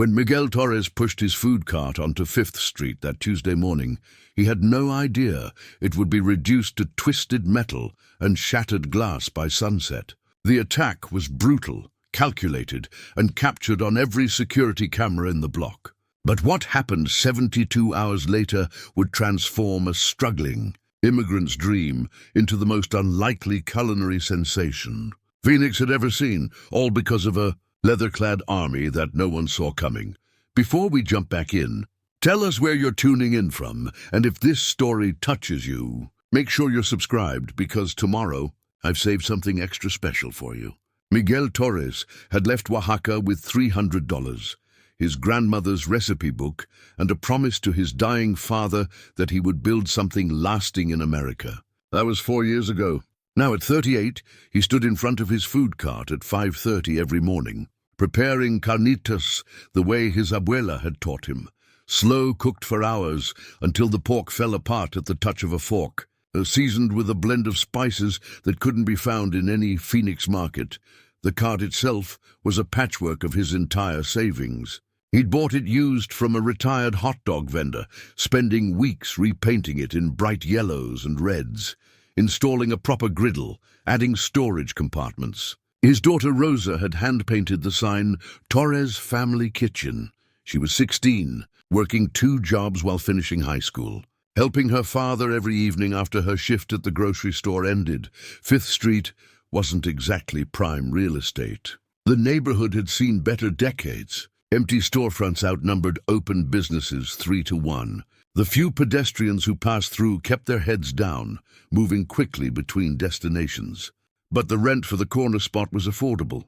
When Miguel Torres pushed his food cart onto 5th Street that Tuesday morning, he had no idea it would be reduced to twisted metal and shattered glass by sunset. The attack was brutal, calculated, and captured on every security camera in the block. But what happened 72 hours later would transform a struggling immigrant's dream into the most unlikely culinary sensation Phoenix had ever seen, all because of a leather-clad army that no one saw coming. Before we jump back in, tell us where you're tuning in from, and if this story touches you, make sure you're subscribed, because tomorrow I've saved something extra special for you. Miguel Torres had left Oaxaca with $300, his grandmother's recipe book, and a promise to his dying father that he would build something lasting in America. That was 4 years ago. Now at 38, he stood in front of his food cart at 5:30 every morning, preparing carnitas the way his abuela had taught him, slow cooked for hours until the pork fell apart at the touch of a fork, seasoned with a blend of spices that couldn't be found in any Phoenix market. The cart itself was a patchwork of his entire savings. He'd bought it used from a retired hot dog vendor, spending weeks repainting it in bright yellows and reds, installing a proper griddle, adding storage compartments. His daughter Rosa had hand-painted the sign, Torres Family Kitchen. She was 16, working 2 jobs while finishing high school, helping her father every evening after her shift at the grocery store ended. 5th Street wasn't exactly prime real estate. The neighborhood had seen better decades. Empty storefronts outnumbered open businesses 3-1. The few pedestrians who passed through kept their heads down, moving quickly between destinations. But the rent for the corner spot was affordable,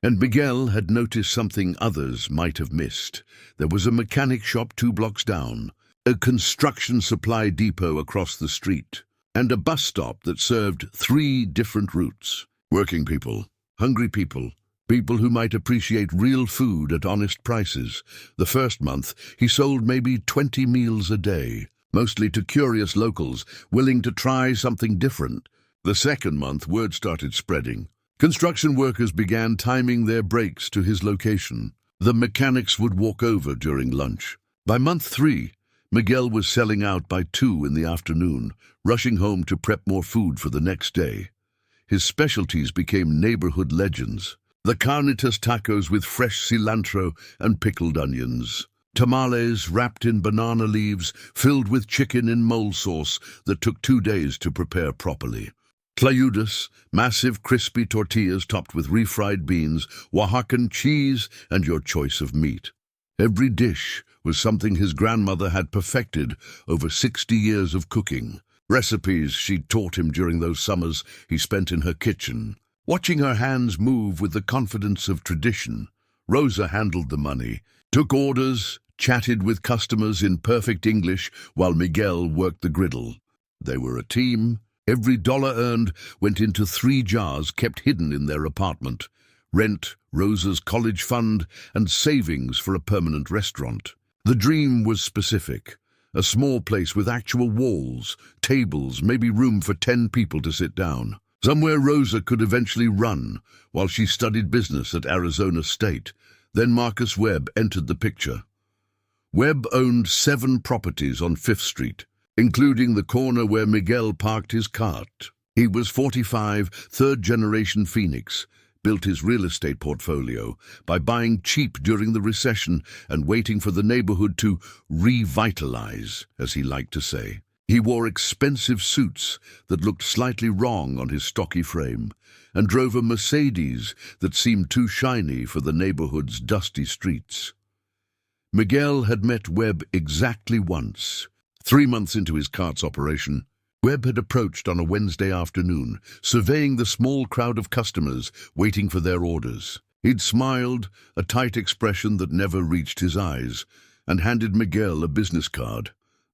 and Miguel had noticed something others might have missed. There was a mechanic shop 2 blocks down, a construction supply depot across the street, and a bus stop that served 3 different routes. Working people, hungry people, people who might appreciate real food at honest prices. The first month, he sold maybe 20 meals a day, mostly to curious locals willing to try something different. The second month, word started spreading. Construction workers began timing their breaks to his location. The mechanics would walk over during lunch. By month 3, Miguel was selling out by 2 in the afternoon, rushing home to prep more food for the next day. His specialties became neighborhood legends. The carnitas tacos with fresh cilantro and pickled onions. Tamales wrapped in banana leaves, filled with chicken in mole sauce that took 2 days to prepare properly. Tlayudas, massive crispy tortillas topped with refried beans, Oaxacan cheese, and your choice of meat. Every dish was something his grandmother had perfected over 60 years of cooking. Recipes she'd taught him during those summers he spent in her kitchen. Watching her hands move with the confidence of tradition, Rosa handled the money, took orders, chatted with customers in perfect English while Miguel worked the griddle. They were a team. Every dollar earned went into 3 jars kept hidden in their apartment. Rent, Rosa's college fund, and savings for a permanent restaurant. The dream was specific. A small place with actual walls, tables, maybe room for 10 people to sit down. Somewhere Rosa could eventually run while she studied business at Arizona State. Then Marcus Webb entered the picture. Webb owned 7 properties on 5th Street, including the corner where Miguel parked his cart. He was 45, third-generation Phoenix, built his real estate portfolio by buying cheap during the recession and waiting for the neighborhood to revitalize, as he liked to say. He wore expensive suits that looked slightly wrong on his stocky frame, and drove a Mercedes that seemed too shiny for the neighborhood's dusty streets. Miguel had met Webb exactly once. 3 months into his cart's operation, Webb had approached on a Wednesday afternoon, surveying the small crowd of customers waiting for their orders. He'd smiled, a tight expression that never reached his eyes, and handed Miguel a business card.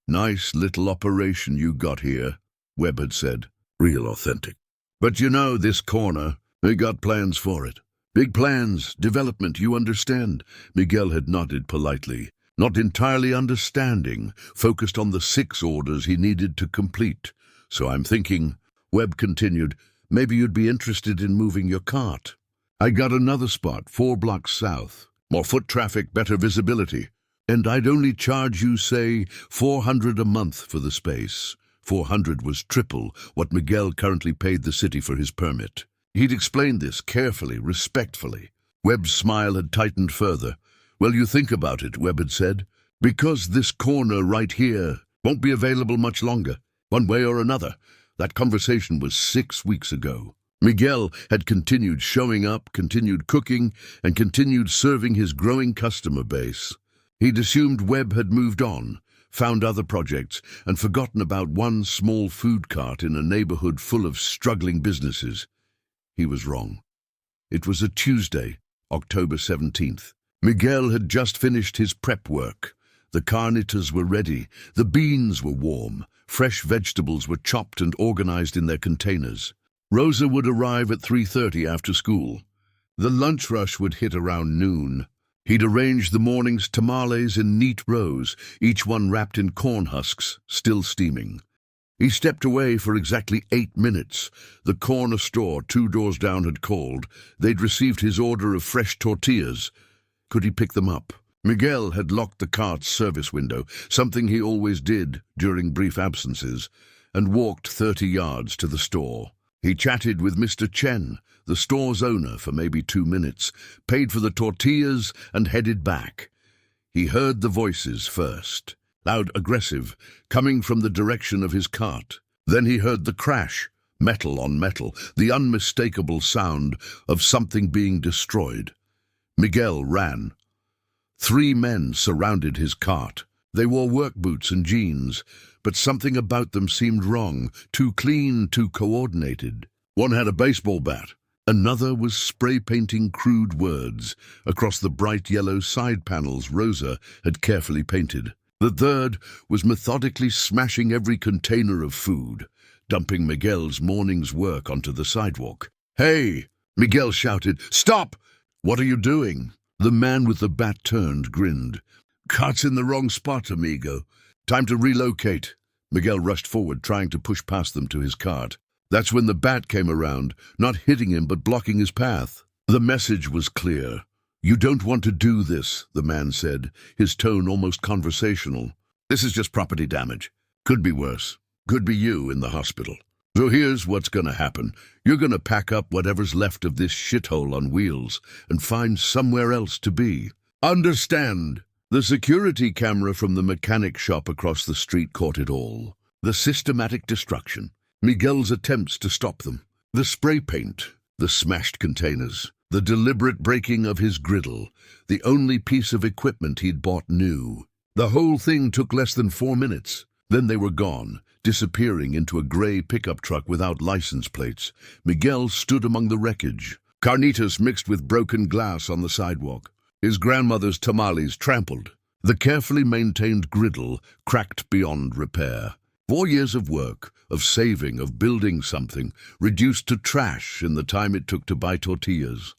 "Nice little operation you got here," Webb had said. "Real authentic. But you know, this corner, they got plans for it. Big plans, development, you understand." Miguel had nodded politely, not entirely understanding, focused on the 6 orders he needed to complete. "So I'm thinking," Webb continued, "maybe you'd be interested in moving your cart. I got another spot 4 blocks south. More foot traffic, better visibility. And I'd only charge you, say, $400 a month for the space. $400 was triple what Miguel currently paid the city for his permit. He'd explained this carefully, respectfully. Webb's smile had tightened further. Well, you think about it, Webb had said. Because this corner right here won't be available much longer, one way or another. That conversation was 6 weeks ago. Miguel had continued showing up, continued cooking, and continued serving his growing customer base. He'd assumed Webb had moved on, found other projects, and forgotten about one small food cart in a neighborhood full of struggling businesses. He was wrong. It was a Tuesday, October 17th. Miguel had just finished his prep work. The carnitas were ready, the beans were warm, fresh vegetables were chopped and organized in their containers. Rosa would arrive at 3:30 after school. The lunch rush would hit around noon. He'd arranged the morning's tamales in neat rows, each one wrapped in corn husks, still steaming. He stepped away for exactly 8 minutes. The corner store 2 doors down had called. They'd received his order of fresh tortillas. Could he pick them up? Miguel had locked the cart's service window, something he always did during brief absences, and walked 30 yards to the store. He chatted with Mr. Chen, the store's owner, for maybe 2 minutes, paid for the tortillas, and headed back. He heard the voices first, loud, aggressive, coming from the direction of his cart. Then he heard the crash, metal on metal, the unmistakable sound of something being destroyed. Miguel ran. 3 men surrounded his cart. They wore work boots and jeans, but something about them seemed wrong, too clean, too coordinated. One had a baseball bat. Another was spray-painting crude words across the bright yellow side panels Rosa had carefully painted. The third was methodically smashing every container of food, dumping Miguel's morning's work onto the sidewalk. "Hey!" Miguel shouted. "Stop! What are you doing?" The man with the bat turned, grinned. "Cart's in the wrong spot, amigo. Time to relocate." Miguel rushed forward, trying to push past them to his cart. That's when the bat came around, not hitting him but blocking his path. The message was clear. "You don't want to do this," the man said, his tone almost conversational. "This is just property damage. Could be worse. Could be you in the hospital. So here's what's gonna happen. You're gonna pack up whatever's left of this shithole on wheels and find somewhere else to be. Understand?" The security camera from the mechanic shop across the street caught it all. The systematic destruction, Miguel's attempts to stop them, the spray paint, the smashed containers, the deliberate breaking of his griddle, the only piece of equipment he'd bought new. The whole thing took less than 4 minutes. Then they were gone, disappearing into a gray pickup truck without license plates. Miguel stood among the wreckage, carnitas mixed with broken glass on the sidewalk. His grandmother's tamales trampled. The carefully maintained griddle cracked beyond repair. 4 years of work, of saving, of building something, reduced to trash in the time it took to buy tortillas.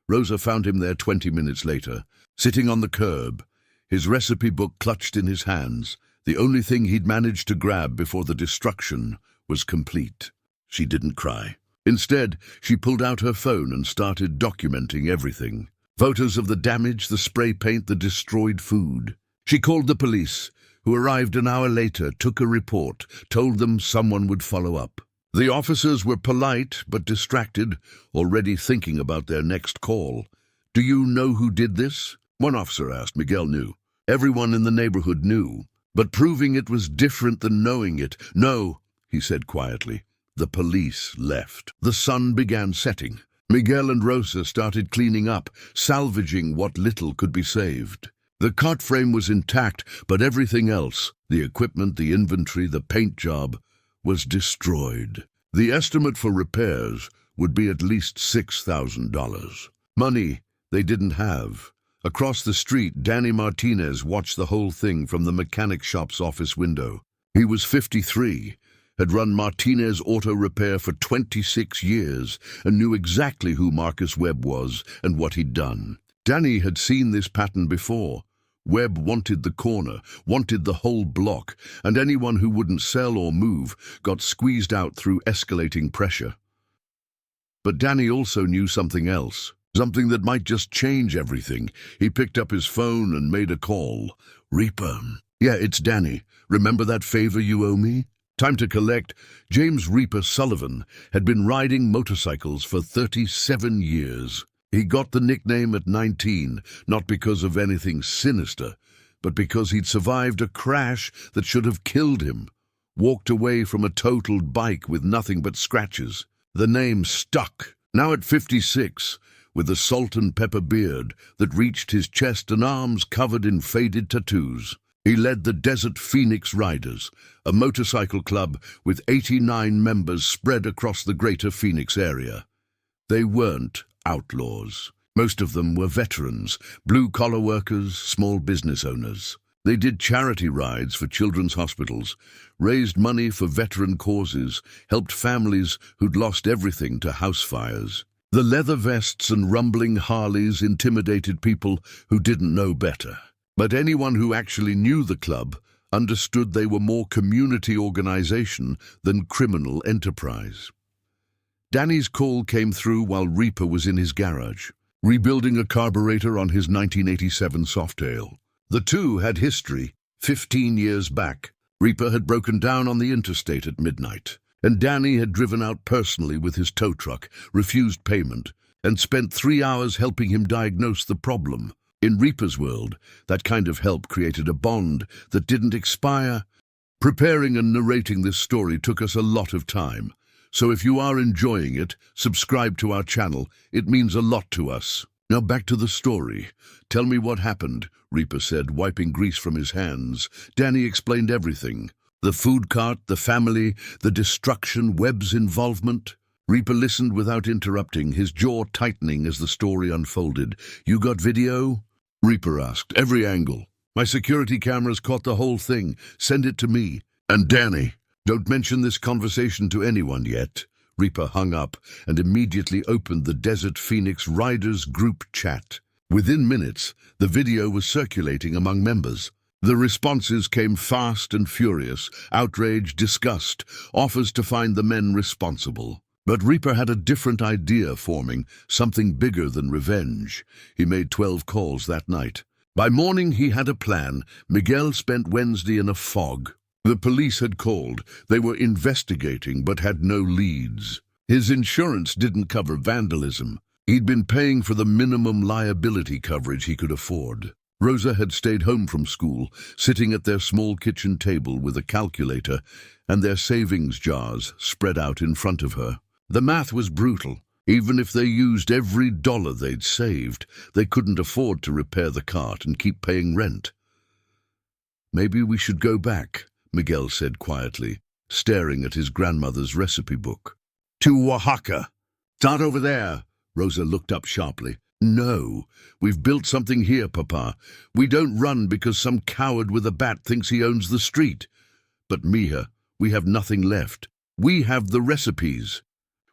Rosa found him there 20 minutes later, sitting on the curb, his recipe book clutched in his hands. The only thing he'd managed to grab before the destruction was complete. She didn't cry. Instead, she pulled out her phone and started documenting everything. Photos of the damage, the spray paint, the destroyed food. She called the police, who arrived an hour later, took a report, told them someone would follow up. The officers were polite but distracted, already thinking about their next call. "Do you know who did this?" One officer asked. Miguel knew. Everyone in the neighborhood knew. But proving it was different than knowing it. "No," he said quietly. The police left. The sun began setting. Miguel and Rosa started cleaning up, salvaging what little could be saved. The cart frame was intact, but everything else, the equipment, the inventory, the paint job, was destroyed. The estimate for repairs would be at least $6,000. Money they didn't have. Across the street, Danny Martinez watched the whole thing from the mechanic shop's office window. He was 53, had run Martinez Auto Repair for 26 years, and knew exactly who Marcus Webb was and what he'd done. Danny had seen this pattern before. Webb wanted the corner, wanted the whole block, and anyone who wouldn't sell or move got squeezed out through escalating pressure. But Danny also knew something else. Something that might just change everything. He picked up his phone and made a call. Reaper. Yeah, it's Danny. Remember that favor you owe me? Time to collect. James Reaper Sullivan had been riding motorcycles for 37 years. He got the nickname at 19, not because of anything sinister, but because he'd survived a crash that should have killed him. Walked away from a totaled bike with nothing but scratches. The name stuck. Now at 56, with a salt and pepper beard that reached his chest and arms covered in faded tattoos, he led the Desert Phoenix Riders, a motorcycle club with 89 members spread across the greater Phoenix area. They weren't outlaws. Most of them were veterans, blue-collar workers, small business owners. They did charity rides for children's hospitals, raised money for veteran causes, helped families who'd lost everything to house fires. The leather vests and rumbling Harleys intimidated people who didn't know better. But anyone who actually knew the club understood they were more community organization than criminal enterprise. Danny's call came through while Reaper was in his garage, rebuilding a carburetor on his 1987 Softail. The two had history. 15 years back, Reaper had broken down on the interstate at midnight, and Danny had driven out personally with his tow truck, refused payment, and spent 3 hours helping him diagnose the problem. In Reaper's world, that kind of help created a bond that didn't expire. Preparing and narrating this story took us a lot of time, so if you are enjoying it, subscribe to our channel. It means a lot to us. Now back to the story. Tell me what happened, Reaper said, wiping grease from his hands. Danny explained everything. The food cart, the family, the destruction, Webb's involvement. Reaper listened without interrupting, his jaw tightening as the story unfolded. You got video? Reaper asked. Every angle. My security cameras caught the whole thing. Send it to me. And Danny, don't mention this conversation to anyone yet. Reaper hung up and immediately opened the Desert Phoenix Riders group chat. Within minutes, the video was circulating among members. The responses came fast and furious: outrage, disgust, offers to find the men responsible. But Reaper had a different idea forming, something bigger than revenge. He made 12 calls that night. By morning he had a plan. Miguel spent Wednesday in a fog. The police had called. They were investigating but had no leads. His insurance didn't cover vandalism. He'd been paying for the minimum liability coverage he could afford. Rosa had stayed home from school, sitting at their small kitchen table with a calculator and their savings jars spread out in front of her. The math was brutal. Even if they used every dollar they'd saved, they couldn't afford to repair the cart and keep paying rent. Maybe we should go back, Miguel said quietly, staring at his grandmother's recipe book. To Oaxaca. Start over there. Rosa looked up sharply. No, we've built something here, Papa. We don't run because some coward with a bat thinks he owns the street. But Mija, we have nothing left. We have the recipes.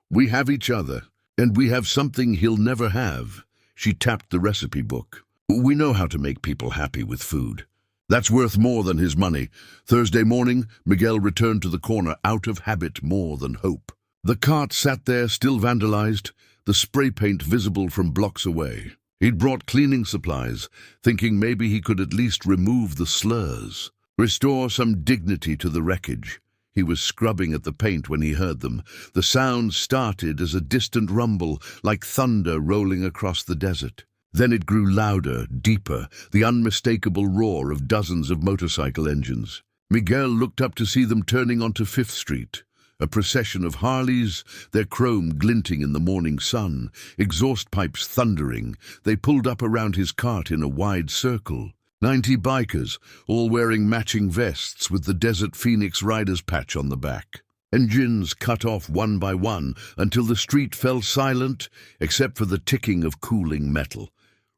We have each other, and we have something he'll never have. She tapped the recipe book. We know how to make people happy with food. That's worth more than his money. Thursday morning, Miguel returned to the corner, out of habit more than hope. The cart sat there, still vandalized, the spray paint visible from blocks away. He'd brought cleaning supplies, thinking maybe he could at least remove the slurs, restore some dignity to the wreckage. He was scrubbing at the paint when he heard them. The sound started as a distant rumble, like thunder rolling across the desert. Then it grew louder, deeper, the unmistakable roar of dozens of motorcycle engines. Miguel looked up to see them turning onto 5th Street. A procession of Harleys, their chrome glinting in the morning sun, exhaust pipes thundering. They pulled up around his cart in a wide circle. 90 bikers, all wearing matching vests with the Desert Phoenix Riders patch on the back. Engines cut off one by one until the street fell silent, except for the ticking of cooling metal.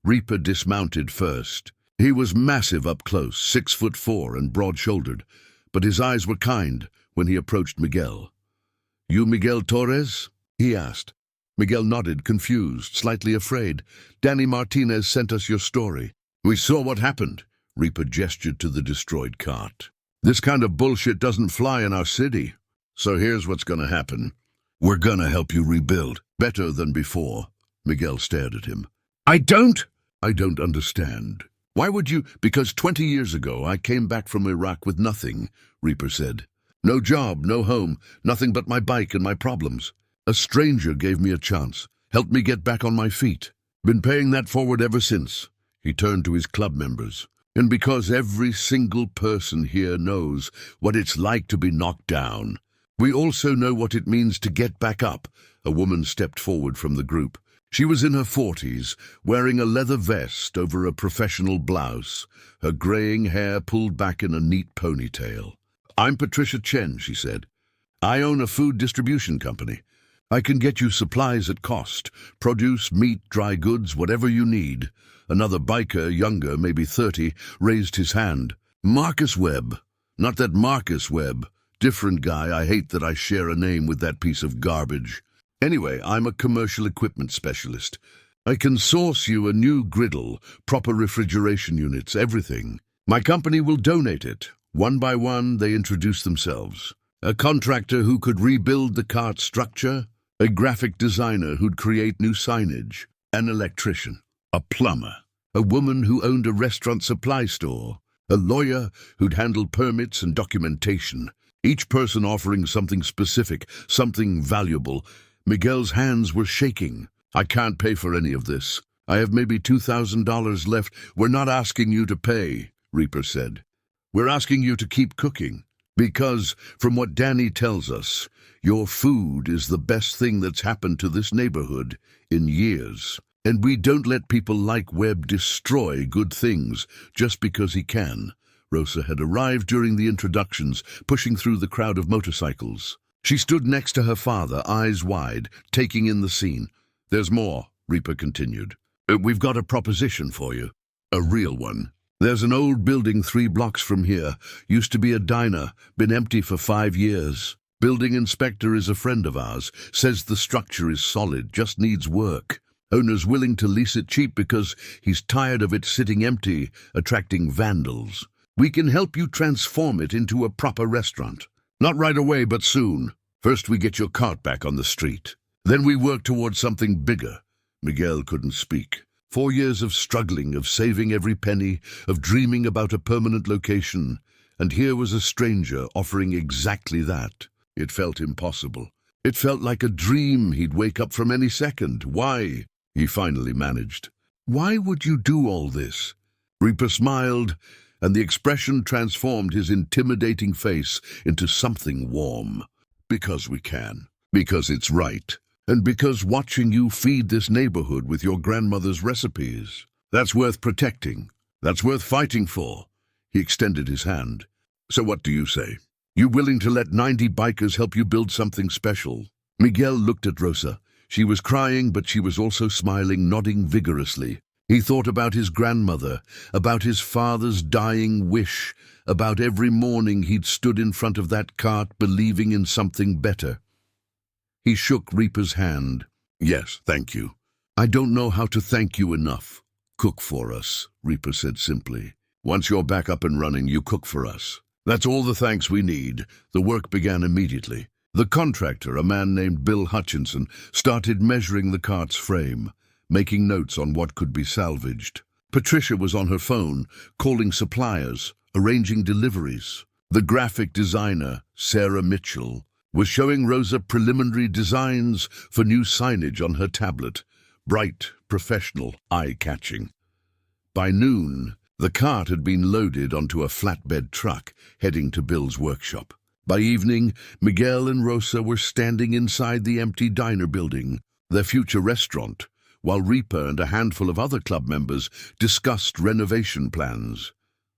Reaper dismounted first. He was massive up close, 6'4" and broad-shouldered, but his eyes were kind when he approached Miguel. You Miguel Torres? He asked. Miguel nodded, confused, slightly afraid. Danny Martinez sent us your story. We saw what happened. Reaper gestured to the destroyed cart. This kind of bullshit doesn't fly in our city. So here's what's gonna happen. We're gonna help you rebuild, better than before. Miguel stared at him. I don't understand. Why would you? Because 20 years ago I came back from Iraq with nothing, Reaper said. No job, no home, nothing but my bike and my problems. A stranger gave me a chance, helped me get back on my feet. Been paying that forward ever since. He turned to his club members. And because every single person here knows what it's like to be knocked down, we also know what it means to get back up. A woman stepped forward from the group. She was in her 40s, wearing a leather vest over a professional blouse, her graying hair pulled back in a neat ponytail. I'm Patricia Chen, she said. I own a food distribution company. I can get you supplies at cost, produce, meat, dry goods, whatever you need. Another biker, younger, maybe 30, raised his hand. Marcus Webb. Not that Marcus Webb. Different guy. I hate that I share a name with that piece of garbage. Anyway, I'm a commercial equipment specialist. I can source you a new griddle, proper refrigeration units, everything. My company will donate it. One by one, they introduce themselves. A contractor who could rebuild the cart structure, a graphic designer who'd create new signage, an electrician, a plumber, a woman who owned a restaurant supply store, a lawyer who'd handle permits and documentation, each person offering something specific, something valuable. Miguel's hands were shaking. I can't pay for any of this. I have maybe $2,000 left. We're not asking you to pay, Reaper said. We're asking you to keep cooking, because, from what Danny tells us, your food is the best thing that's happened to this neighborhood in years. And we don't let people like Webb destroy good things just because he can. Rosa had arrived during the introductions, pushing through the crowd of motorcycles. She stood next to her father, eyes wide, taking in the scene. There's more, Reaper continued. We've got a proposition for you. A real one. There's an old building 3 blocks from here. Used to be a diner, been empty for 5 years. Building inspector is a friend of ours, says the structure is solid, just needs work. Owner's willing to lease it cheap because he's tired of it sitting empty, attracting vandals. We can help you transform it into a proper restaurant. Not right away, but soon. First we get your cart back on the street. Then we work towards something bigger. Miguel couldn't speak. 4 years of struggling, of saving every penny, of dreaming about a permanent location. And here was a stranger offering exactly that. It felt impossible. It felt like a dream he'd wake up from any second. Why? He finally managed. Why would you do all this? Reaper smiled, and the expression transformed his intimidating face into something warm. Because we can. Because it's right. And because watching you feed this neighborhood with your grandmother's recipes, that's worth protecting. That's worth fighting for. He extended his hand. So what do you say? You willing to let 90 bikers help you build something special? Miguel looked at Rosa. She was crying, but she was also smiling, nodding vigorously. He thought about his grandmother, about his father's dying wish, about every morning he'd stood in front of that cart believing in something better. He shook Reaper's hand. Yes, thank you. I don't know how to thank you enough. Cook for us, Reaper said simply. Once you're back up and running, you cook for us. That's all the thanks we need. The work began immediately. The contractor, a man named Bill Hutchinson, started measuring the cart's frame, making notes on what could be salvaged. Patricia was on her phone, calling suppliers, arranging deliveries. The graphic designer, Sarah Mitchell, was showing Rosa preliminary designs for new signage on her tablet. Bright, professional, eye-catching. By noon, the cart had been loaded onto a flatbed truck, heading to Bill's workshop. By evening, Miguel and Rosa were standing inside the empty diner building, their future restaurant, while Reaper and a handful of other club members discussed renovation plans.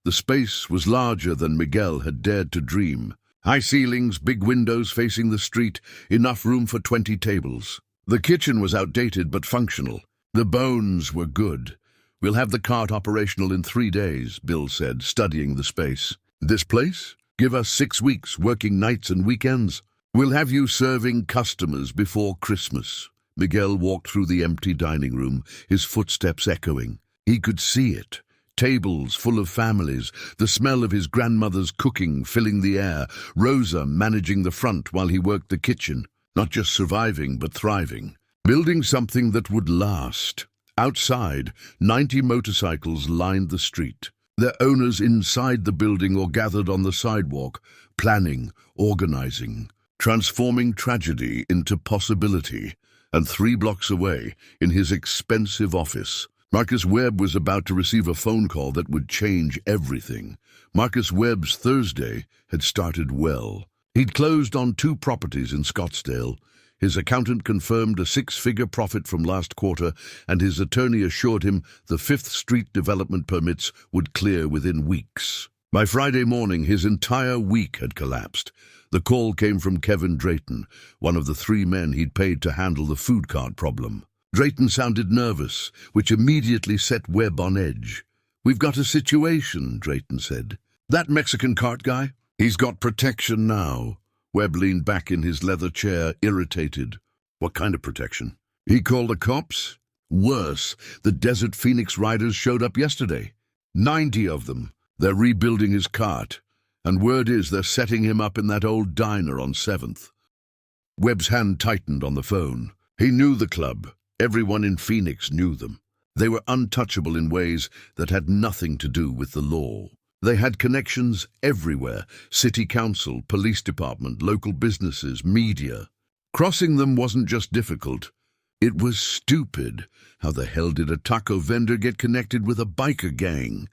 The space was larger than Miguel had dared to dream. High ceilings, big windows facing the street, enough room for 20 tables. The kitchen was outdated but functional. The bones were good. We'll have the cart operational in 3 days, Bill said, studying the space. This place? Give us 6 weeks, working nights and weekends. We'll have you serving customers before Christmas. Miguel walked through the empty dining room, his footsteps echoing. He could see it. Tables full of families, the smell of his grandmother's cooking filling the air, Rosa managing the front while he worked the kitchen, not just surviving but thriving. building something that would last. Outside, 90 motorcycles lined the street, their owners inside the building or gathered on the sidewalk, planning, organizing, transforming tragedy into possibility. And 3 blocks away, in his expensive office, Marcus Webb was about to receive a phone call that would change everything. Marcus Webb's Thursday had started well. He'd closed on 2 properties in Scottsdale. His accountant confirmed a 6-figure profit from last quarter, and his attorney assured him the 5th Street development permits would clear within weeks. By Friday morning, his entire week had collapsed. The call came from Kevin Drayton, one of the 3 men he'd paid to handle the food cart problem. Drayton sounded nervous, which immediately set Webb on edge. "We've got a situation," Drayton said. "That Mexican cart guy? He's got protection now." Webb leaned back in his leather chair, irritated. "What kind of protection?" "He called the cops? Worse, the Desert Phoenix Riders showed up yesterday. 90 of them. They're rebuilding his cart. And word is they're setting him up in that old diner on 7th. Webb's hand tightened on the phone. He knew the club. Everyone in Phoenix knew them. They were untouchable in ways that had nothing to do with the law. They had connections everywhere: city council, police department, local businesses, media. Crossing them wasn't just difficult. It was stupid. How the hell did a taco vendor get connected with a biker gang?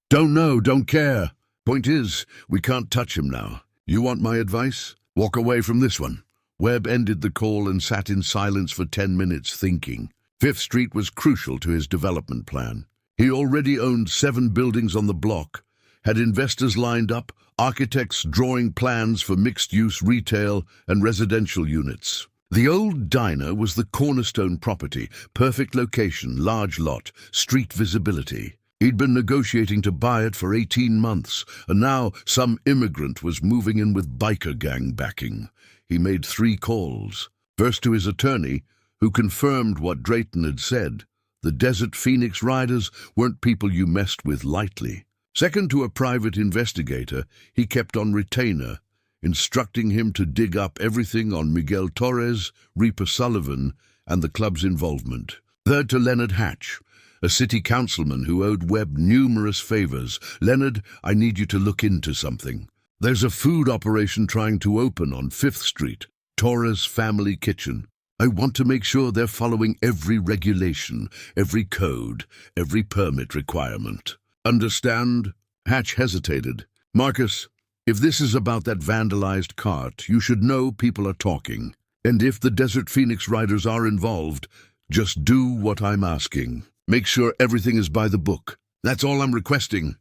"Don't know, don't care. Point is, we can't touch him now. You want my advice? Walk away from this one." Webb ended the call and sat in silence for 10 minutes thinking. 5th Street was crucial to his development plan. He already owned 7 buildings on the block, had investors lined up, architects drawing plans for mixed-use retail and residential units. The old diner was the cornerstone property, perfect location, large lot, street visibility. He'd been negotiating to buy it for 18 months, and now some immigrant was moving in with biker gang backing. He made 3 calls. First to his attorney, who confirmed what Drayton had said. The Desert Phoenix Riders weren't people you messed with lightly. Second to a private investigator he kept on retainer, instructing him to dig up everything on Miguel Torres, Reaper Sullivan, and the club's involvement. Third to Leonard Hatch, a city councilman who owed Webb numerous favors. "Leonard, I need you to look into something. There's a food operation trying to open on 5th Street, Torres Family Kitchen. I want to make sure they're following every regulation, every code, every permit requirement. Understand?" Hatch hesitated. "Marcus, if this is about that vandalized cart, you should know people are talking. And if the Desert Phoenix Riders are involved, just do what I'm asking. Make sure everything is by the book. That's all I'm requesting."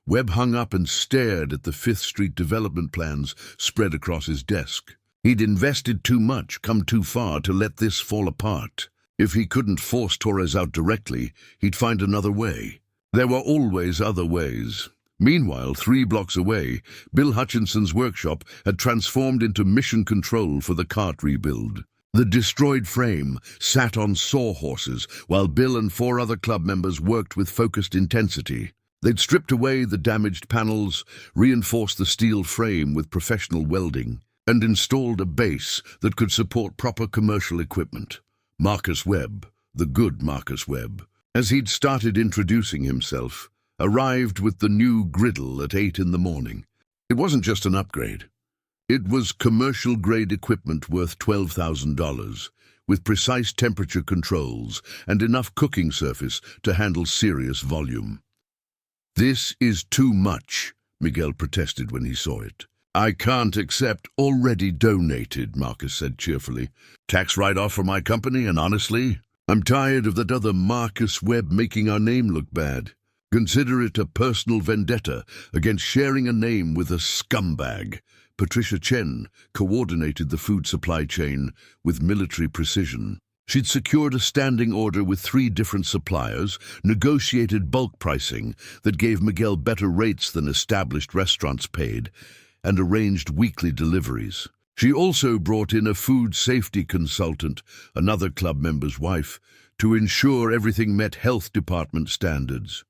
Webb hung up and stared at the 5th Street development plans spread across his desk. He'd invested too much, come too far to let this fall apart. If he couldn't force Torres out directly, he'd find another way. There were always other ways. Meanwhile, 3 blocks away, Bill Hutchinson's workshop had transformed into mission control for the cart rebuild. The destroyed frame sat on sawhorses while Bill and 4 other club members worked with focused intensity. They'd stripped away the damaged panels, reinforced the steel frame with professional welding, and installed a base that could support proper commercial equipment. Marcus Webb, the good Marcus Webb, as he'd started introducing himself, arrived with the new griddle at 8 in the morning. It wasn't just an upgrade. It was commercial-grade equipment worth $12,000, with precise temperature controls and enough cooking surface to handle serious volume. "This is too much," Miguel protested when he saw it. "I can't accept." "Already donated," Marcus said cheerfully. "Tax write-off for my company, and honestly, I'm tired of that other Marcus Webb making our name look bad. Consider it a personal vendetta against sharing a name with a scumbag." Patricia Chen coordinated the food supply chain with military precision. She'd secured a standing order with 3 different suppliers, negotiated bulk pricing that gave Miguel better rates than established restaurants paid, and arranged weekly deliveries. She also brought in a food safety consultant, another club member's wife, to ensure everything met health department standards.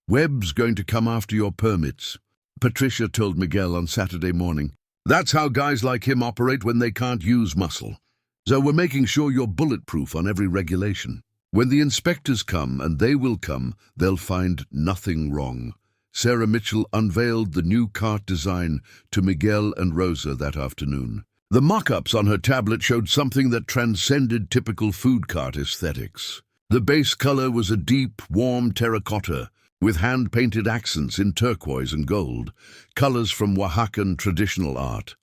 "Webb's going to come after your permits," Patricia told Miguel on Saturday morning. "That's how guys like him operate when they can't use muscle. So we're making sure you're bulletproof on every regulation. When the inspectors come, and they will come, they'll find nothing wrong. Sarah Mitchell unveiled the new cart design to Miguel and Rosa that afternoon. The mock-ups on her tablet showed something that transcended typical food cart aesthetics. The base color was a deep, warm terracotta, with hand-painted accents in turquoise and gold, colors from Oaxacan traditional art.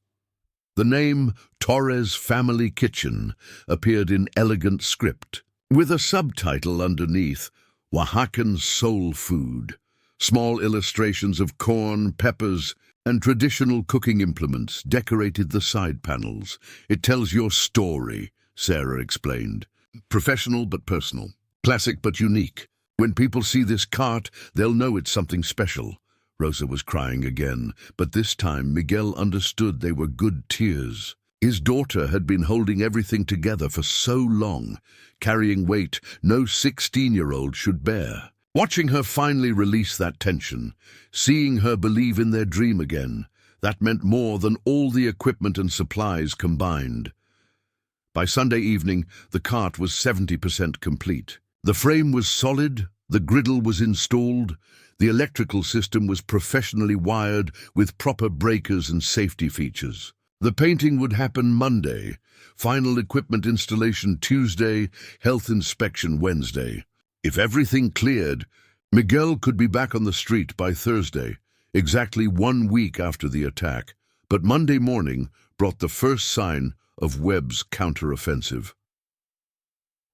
The name Torres Family Kitchen appeared in elegant script, with a subtitle underneath, Oaxacan Soul Food. Small illustrations of corn, peppers, and traditional cooking implements decorated the side panels. It tells your story, Sarah explained. Professional but personal. Classic but unique. When people see this cart, they'll know it's something special. Rosa was crying again, but this time Miguel understood they were good tears. His daughter had been holding everything together for so long, carrying weight no 16-year-old should bear. Watching her finally release that tension, seeing her believe in their dream again, that meant more than all the equipment and supplies combined. By Sunday evening, the cart was 70% complete. The frame was solid, the griddle was installed, the electrical system was professionally wired with proper breakers and safety features. The painting would happen Monday, final equipment installation Tuesday, health inspection Wednesday. If everything cleared, Miguel could be back on the street by Thursday, exactly 1 week after the attack. But Monday morning brought the first sign of Webb's counteroffensive.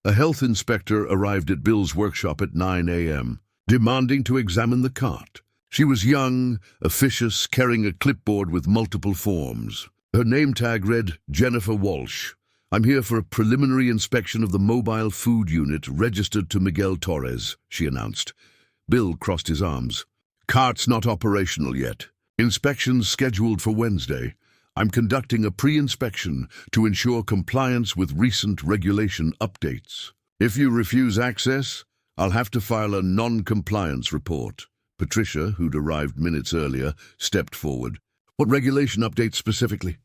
A health inspector arrived at Bill's workshop at 9 a.m., demanding to examine the cart. She was young, officious, carrying a clipboard with multiple forms. Her name tag read, Jennifer Walsh. I'm here for a preliminary inspection of the mobile food unit registered to Miguel Torres, she announced. Bill crossed his arms. Cart's not operational yet. Inspection's scheduled for Wednesday. I'm conducting a pre-inspection to ensure compliance with recent regulation updates. If you refuse access, I'll have to file a non-compliance report. Patricia, who'd arrived minutes earlier, stepped forward. What regulation updates specifically?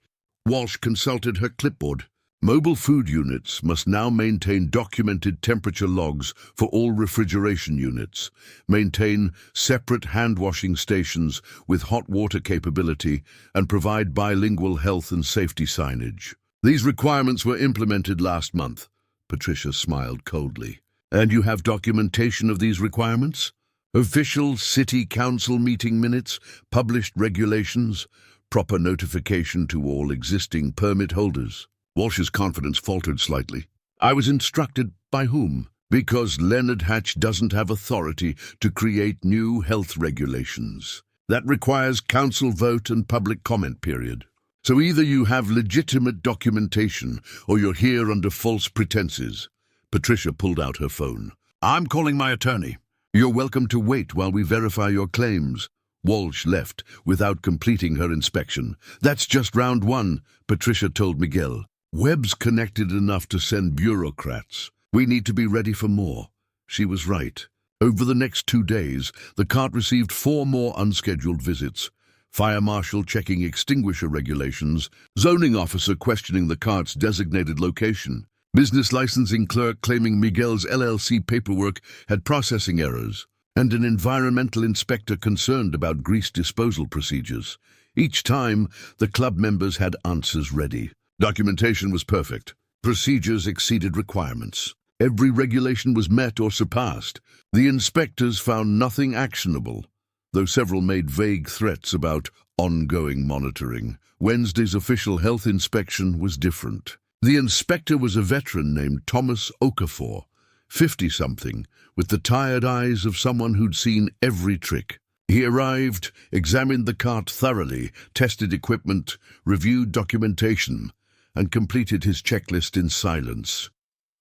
Walsh consulted her clipboard. Mobile food units must now maintain documented temperature logs for all refrigeration units, maintain separate hand-washing stations with hot water capability, and provide bilingual health and safety signage. These requirements were implemented last month. Patricia smiled coldly. And you have documentation of these requirements? Official city council meeting minutes, published regulations, proper notification to all existing permit holders. Walsh's confidence faltered slightly. I was instructed by whom? Because Leonard Hatch doesn't have authority to create new health regulations. That requires council vote and public comment period. So either you have legitimate documentation or you're here under false pretenses. Patricia pulled out her phone. I'm calling my attorney. You're welcome to wait while we verify your claims. Walsh left without completing her inspection. That's just round one, Patricia told Miguel. Webb's connected enough to send bureaucrats. We need to be ready for more. She was right. Over the next 2 days, the cart received 4 more unscheduled visits. Fire marshal checking extinguisher regulations, zoning officer questioning the cart's designated location, business licensing clerk claiming Miguel's LLC paperwork had processing errors, and an environmental inspector concerned about grease disposal procedures. Each time, the club members had answers ready. Documentation was perfect. Procedures exceeded requirements. Every regulation was met or surpassed. The inspectors found nothing actionable, though several made vague threats about ongoing monitoring. Wednesday's official health inspection was different. The inspector was a veteran named Thomas Okafor, 50-something, with the tired eyes of someone who'd seen every trick. He arrived, examined the cart thoroughly, tested equipment, reviewed documentation, and completed his checklist in silence.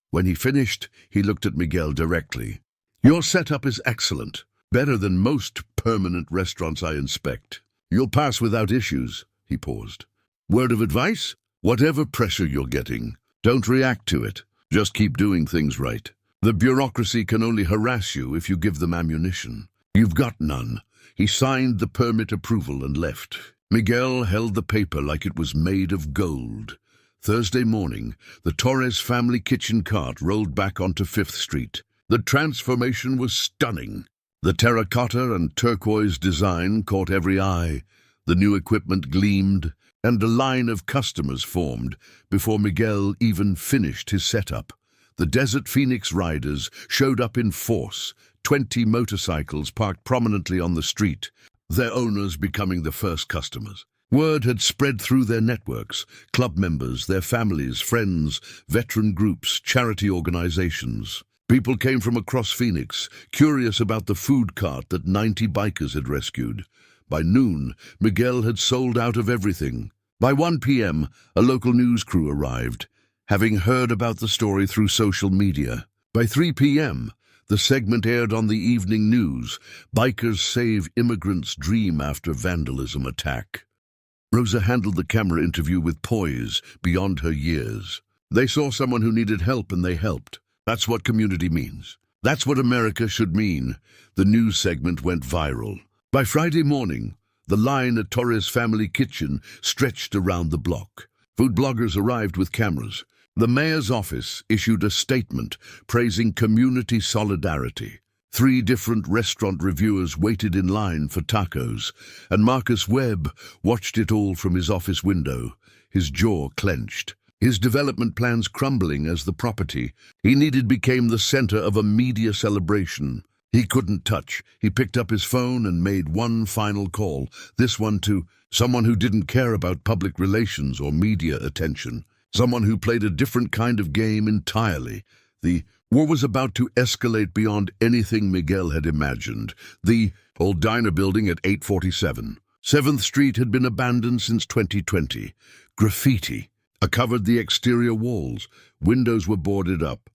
When he finished, he looked at Miguel directly. Your setup is excellent, better than most permanent restaurants I inspect. You'll pass without issues, he paused. Word of advice? Whatever pressure you're getting, don't react to it. Just keep doing things right. The bureaucracy can only harass you if you give them ammunition. You've got none. He signed the permit approval and left. Miguel held the paper like it was made of gold. Thursday morning, the Torres family kitchen cart rolled back onto 5th Street. The transformation was stunning. The terracotta and turquoise design caught every eye. The new equipment gleamed, and a line of customers formed before Miguel even finished his setup. The Desert Phoenix riders showed up in force, 20 motorcycles parked prominently on the street, their owners becoming the first customers. Word had spread through their networks, club members, their families, friends, veteran groups, charity organizations. People came from across Phoenix, curious about the food cart that 90 bikers had rescued. By noon, Miguel had sold out of everything. By 1 p.m., a local news crew arrived, having heard about the story through social media. By 3 p.m., the segment aired on the evening news. Bikers save immigrants' dream after vandalism attack. Rosa handled the camera interview with poise beyond her years. They saw someone who needed help and they helped. That's what community means. That's what America should mean. The news segment went viral. By Friday morning, the line at Torres family kitchen stretched around the block. Food bloggers arrived with cameras. The mayor's office issued a statement praising community solidarity. 3 different restaurant reviewers waited in line for tacos, and Marcus Webb watched it all from his office window, his jaw clenched. His development plans crumbling as the property he needed became the center of a media celebration. He couldn't touch. He picked up his phone and made one final call, this one to someone who didn't care about public relations or media attention, someone who played a different kind of game entirely. The war was about to escalate beyond anything Miguel had imagined. The old diner building at 847. 7th Street had been abandoned since 2020. Graffiti covered the exterior walls. Windows were boarded up,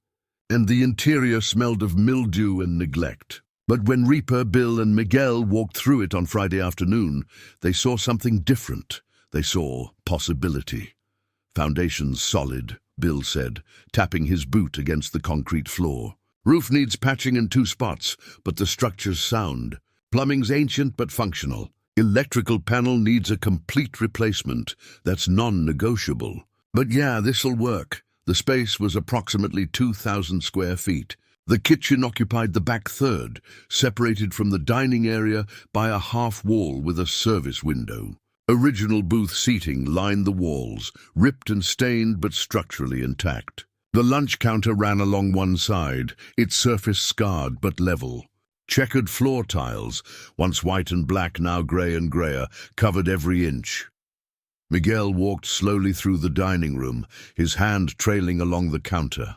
and the interior smelled of mildew and neglect. But when Reaper, Bill, and Miguel walked through it on Friday afternoon, they saw something different. They saw possibility. Foundations solid, Bill said, tapping his boot against the concrete floor. Roof needs patching in 2 spots, but the structure's sound. Plumbing's ancient but functional. Electrical panel needs a complete replacement. That's non-negotiable. But yeah, this'll work. The space was approximately 2,000 square feet. The kitchen occupied the back third, separated from the dining area by a half wall with a service window. Original booth seating lined the walls, ripped and stained but structurally intact. The lunch counter ran along one side, its surface scarred but level. Checkered floor tiles, once white and black, now grey and greyer, covered every inch. Miguel walked slowly through the dining room, his hand trailing along the counter.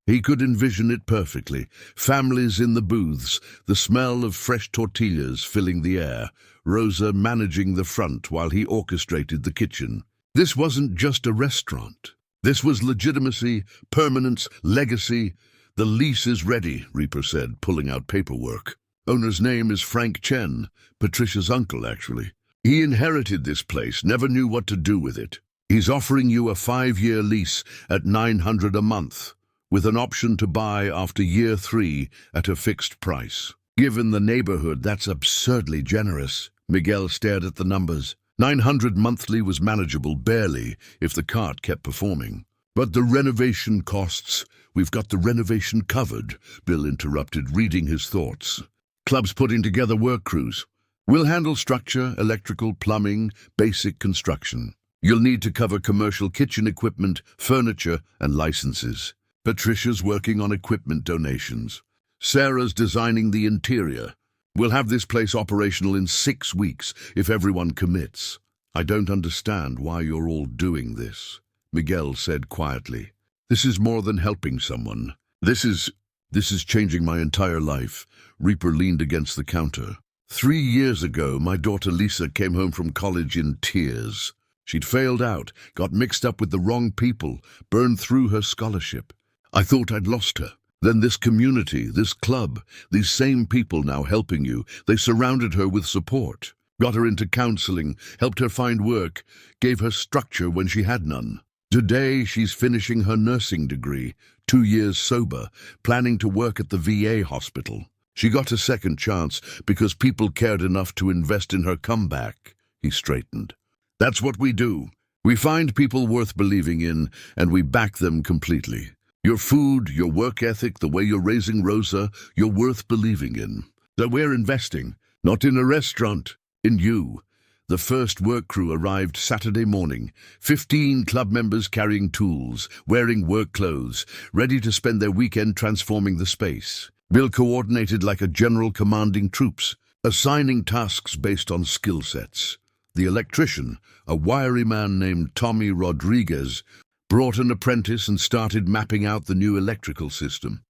He could envision it perfectly. Families in the booths, the smell of fresh tortillas filling the air, Rosa managing the front while he orchestrated the kitchen. This wasn't just a restaurant. This was legitimacy, permanence, legacy. The lease is ready, Reaper said, pulling out paperwork. Owner's name is Frank Chen, Patricia's uncle, actually. He inherited this place, never knew what to do with it. He's offering you a 5-year lease at $900 a month, with an option to buy after year 3 at a fixed price. Given the neighborhood, that's absurdly generous. Miguel stared at the numbers. $900 monthly was manageable, barely, if the cart kept performing. But the renovation costs, we've got the renovation covered, Bill interrupted, reading his thoughts. Club's putting together work crews. We'll handle structure, electrical, plumbing, basic construction. You'll need to cover commercial kitchen equipment, furniture, and licenses. Patricia's working on equipment donations. Sarah's designing the interior. We'll have this place operational in 6 weeks if everyone commits. I don't understand why you're all doing this, Miguel said quietly. This is more than helping someone. This is changing my entire life. Reaper leaned against the counter. 3 years ago, my daughter Lisa came home from college in tears. She'd failed out, got mixed up with the wrong people, burned through her scholarship. I thought I'd lost her. Then this community, this club, these same people now helping you, they surrounded her with support, got her into counseling, helped her find work, gave her structure when she had none. Today, she's finishing her nursing degree, 2 years sober, planning to work at the VA hospital. She got a second chance because people cared enough to invest in her comeback. He straightened. That's what we do. We find people worth believing in, and we back them completely. Your food, your work ethic, the way you're raising Rosa, you're worth believing in. So we're investing, not in a restaurant, in you. The first work crew arrived Saturday morning, 15 club members carrying tools, wearing work clothes, ready to spend their weekend transforming the space. Bill coordinated like a general commanding troops, assigning tasks based on skill sets. The electrician, a wiry man named Tommy Rodriguez, brought an apprentice and started mapping out the new electrical system.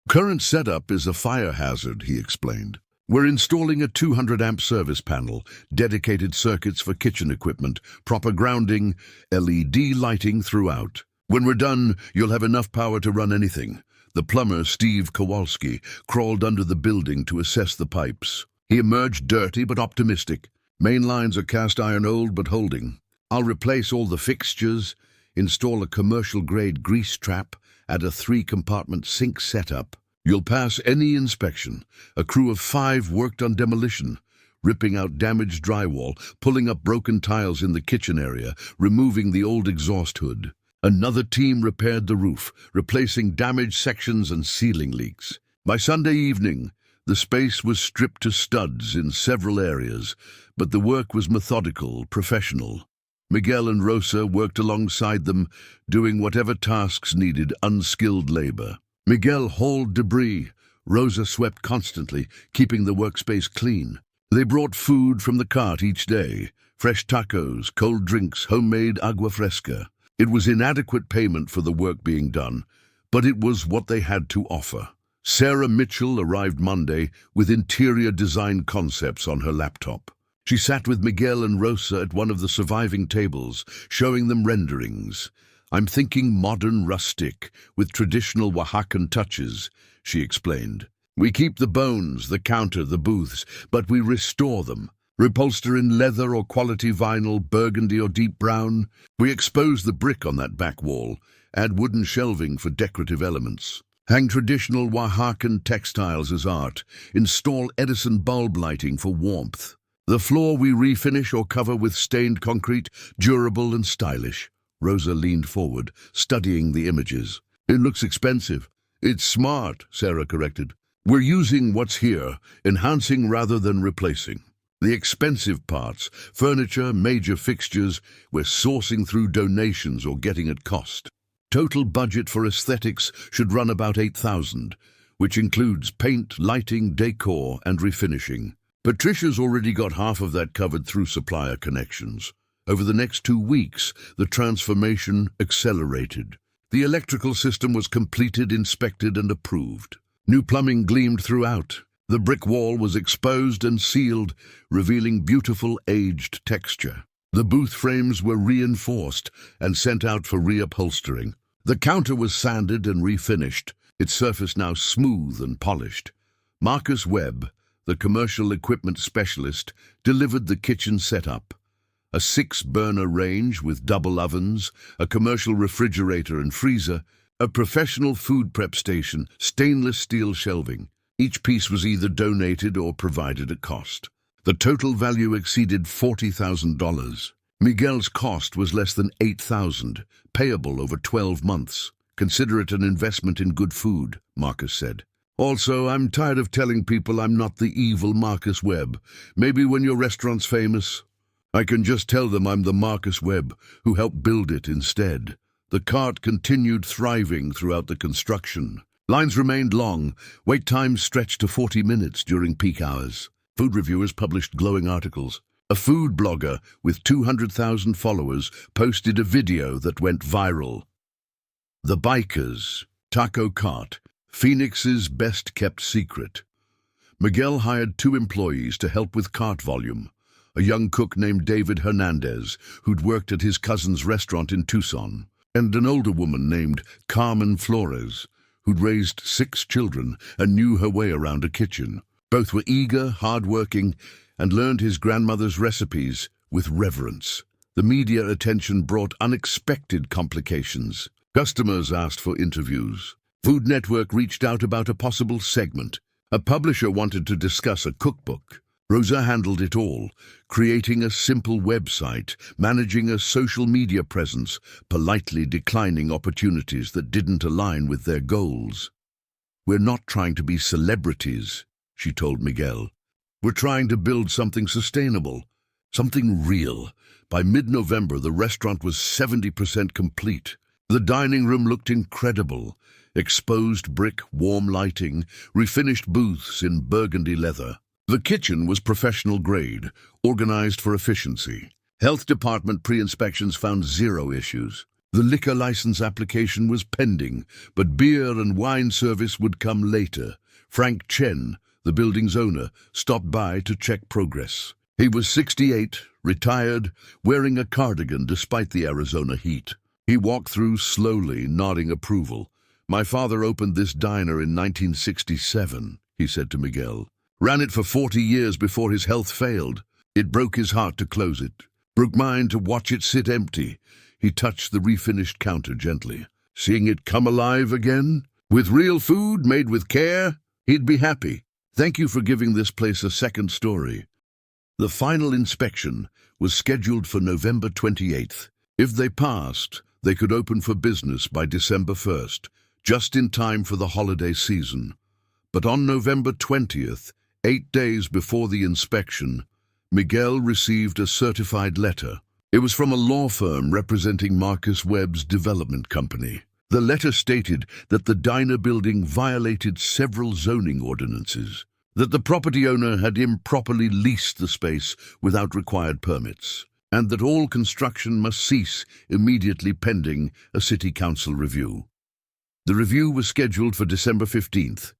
Current setup is a fire hazard, he explained. We're installing a 200-amp service panel, dedicated circuits for kitchen equipment, proper grounding, LED lighting throughout. When we're done, you'll have enough power to run anything. The plumber, Steve Kowalski, crawled under the building to assess the pipes. He emerged dirty but optimistic. Main lines are cast iron old but holding. I'll replace all the fixtures, install a commercial-grade grease trap, add a 3-compartment sink setup. You'll pass any inspection. A crew of 5 worked on demolition, ripping out damaged drywall, pulling up broken tiles in the kitchen area, removing the old exhaust hood. Another team repaired the roof, replacing damaged sections and ceiling leaks. By Sunday evening, the space was stripped to studs in several areas, but the work was methodical, professional. Miguel and Rosa worked alongside them, doing whatever tasks needed unskilled labor. Miguel hauled debris. Rosa swept constantly, keeping the workspace clean. They brought food from the cart each day, fresh tacos, cold drinks, homemade agua fresca. It was inadequate payment for the work being done, but it was what they had to offer. Sarah Mitchell arrived Monday with interior design concepts on her laptop. She sat with Miguel and Rosa at one of the surviving tables, showing them renderings. I'm thinking modern rustic, with traditional Oaxacan touches, she explained. We keep the bones, the counter, the booths, but we restore them. Repolster in leather or quality vinyl, burgundy or deep brown. We expose the brick on that back wall, add wooden shelving for decorative elements. Hang traditional Oaxacan textiles as art. Install Edison bulb lighting for warmth. The floor we refinish or cover with stained concrete, durable and stylish. Rosa leaned forward, studying the images. It looks expensive. It's smart, Sarah corrected. We're using what's here, enhancing rather than replacing. The expensive parts, furniture, major fixtures, we're sourcing through donations or getting at cost. Total budget for aesthetics should run about $8,000, which includes paint, lighting, decor, and refinishing. Patricia's already got half of that covered through supplier connections. Over the next 2 weeks, the transformation accelerated. The electrical system was completed, inspected, and approved. New plumbing gleamed throughout. The brick wall was exposed and sealed, revealing beautiful aged texture. The booth frames were reinforced and sent out for reupholstering. The counter was sanded and refinished, its surface now smooth and polished. Marcus Webb, the commercial equipment specialist, delivered the kitchen setup. A 6-burner range with double ovens, a commercial refrigerator and freezer, a professional food prep station, stainless steel shelving. Each piece was either donated or provided at cost. The total value exceeded $40,000. Miguel's cost was less than $8,000, payable over 12 months. Consider it an investment in good food, Marcus said. Also, I'm tired of telling people I'm not the evil Marcus Webb. Maybe when your restaurant's famous, I can just tell them I'm the Marcus Webb who helped build it instead. The cart continued thriving throughout the construction. Lines remained long. Wait times stretched to 40 minutes during peak hours. Food reviewers published glowing articles. A food blogger with 200,000 followers posted a video that went viral. The Bikers, Taco Cart, Phoenix's best-kept secret. Miguel hired 2 employees to help with cart volume. A young cook named David Hernandez, who'd worked at his cousin's restaurant in Tucson, and an older woman named Carmen Flores, who'd raised 6 children and knew her way around a kitchen. Both were eager, hard-working, and learned his grandmother's recipes with reverence. The media attention brought unexpected complications. Customers asked for interviews. Food Network reached out about a possible segment. A publisher wanted to discuss a cookbook. Rosa handled it all, creating a simple website, managing a social media presence, politely declining opportunities that didn't align with their goals. "We're not trying to be celebrities," she told Miguel. "We're trying to build something sustainable, something real." By mid-November, the restaurant was 70% complete. The dining room looked incredible. Exposed brick, warm lighting, refinished booths in burgundy leather. The kitchen was professional grade, organized for efficiency. Health department pre-inspections found 0 issues. The liquor license application was pending, but beer and wine service would come later. Frank Chen, the building's owner, stopped by to check progress. He was 68, retired, wearing a cardigan despite the Arizona heat. He walked through slowly, nodding approval. "My father opened this diner in 1967, he said to Miguel. "Ran it for 40 years before his health failed. It broke his heart to close it. Broke mine to watch it sit empty." He touched the refinished counter gently. "Seeing it come alive again? With real food made with care? He'd be happy. Thank you for giving this place a second story." The final inspection was scheduled for November 28th. If they passed, they could open for business by December 1st, just in time for the holiday season. But on November 20th, 8 days before the inspection, Miguel received a certified letter. It was from a law firm representing Marcus Webb's development company. The letter stated that the diner building violated several zoning ordinances, that the property owner had improperly leased the space without required permits, and that all construction must cease immediately pending a city council review. The review was scheduled for December 15th,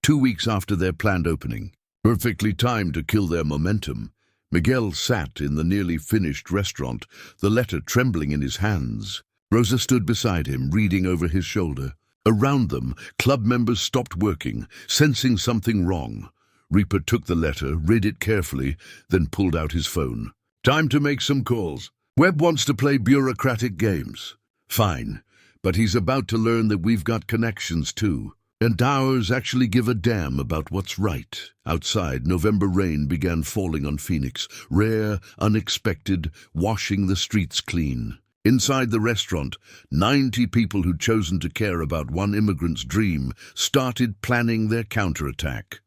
2 weeks after their planned opening. Perfectly timed to kill their momentum. Miguel sat in the nearly finished restaurant, the letter trembling in his hands. Rosa stood beside him, reading over his shoulder. Around them, club members stopped working, sensing something wrong. Reaper took the letter, read it carefully, then pulled out his phone. "Time to make some calls. Webb wants to play bureaucratic games. Fine, but he's about to learn that we've got connections too. And ours actually give a damn about what's right." Outside, November rain began falling on Phoenix, rare, unexpected, washing the streets clean. Inside the restaurant, 90 people who'd chosen to care about one immigrant's dream started planning their counterattack.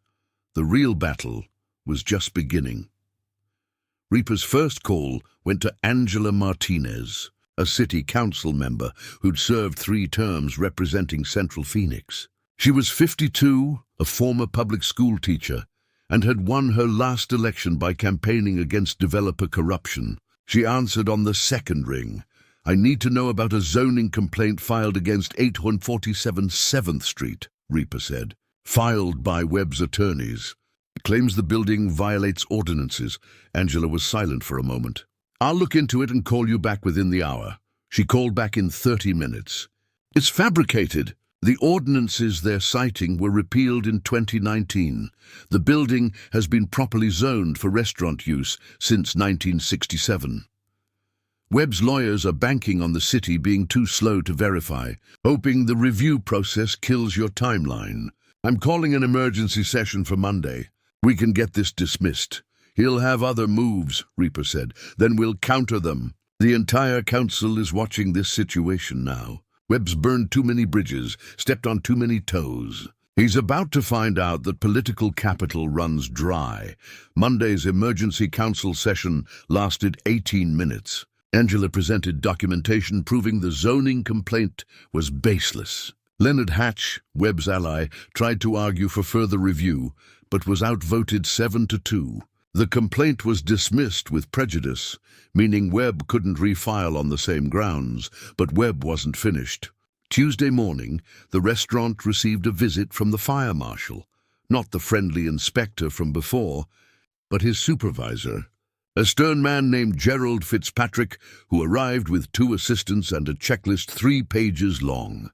The real battle was just beginning. Reaper's first call went to Angela Martinez, a city council member who'd served 3 terms representing Central Phoenix. She was 52, a former public school teacher, and had won her last election by campaigning against developer corruption. She answered on the second ring. "I need to know about a zoning complaint filed against 847 7th Street, Reaper said. "Filed by Webb's attorneys. It claims the building violates ordinances." Angela was silent for a moment. "I'll look into it and call you back within the hour." She called back in 30 minutes. "It's fabricated. The ordinances they're citing were repealed in 2019. The building has been properly zoned for restaurant use since 1967. Webb's lawyers are banking on the city being too slow to verify, hoping the review process kills your timeline. I'm calling an emergency session for Monday. We can get this dismissed. He'll have other moves," Reaper said. "Then we'll counter them. The entire council is watching this situation now. Webb's burned too many bridges, stepped on too many toes. He's about to find out that political capital runs dry." Monday's emergency council session lasted 18 minutes. Angela presented documentation proving the zoning complaint was baseless. Leonard Hatch, Webb's ally, tried to argue for further review, but was outvoted 7-2. The complaint was dismissed with prejudice, meaning Webb couldn't refile on the same grounds, but Webb wasn't finished. Tuesday morning, the restaurant received a visit from the fire marshal, not the friendly inspector from before, but his supervisor, a stern man named Gerald Fitzpatrick, who arrived with 2 assistants and a checklist 3 pages long.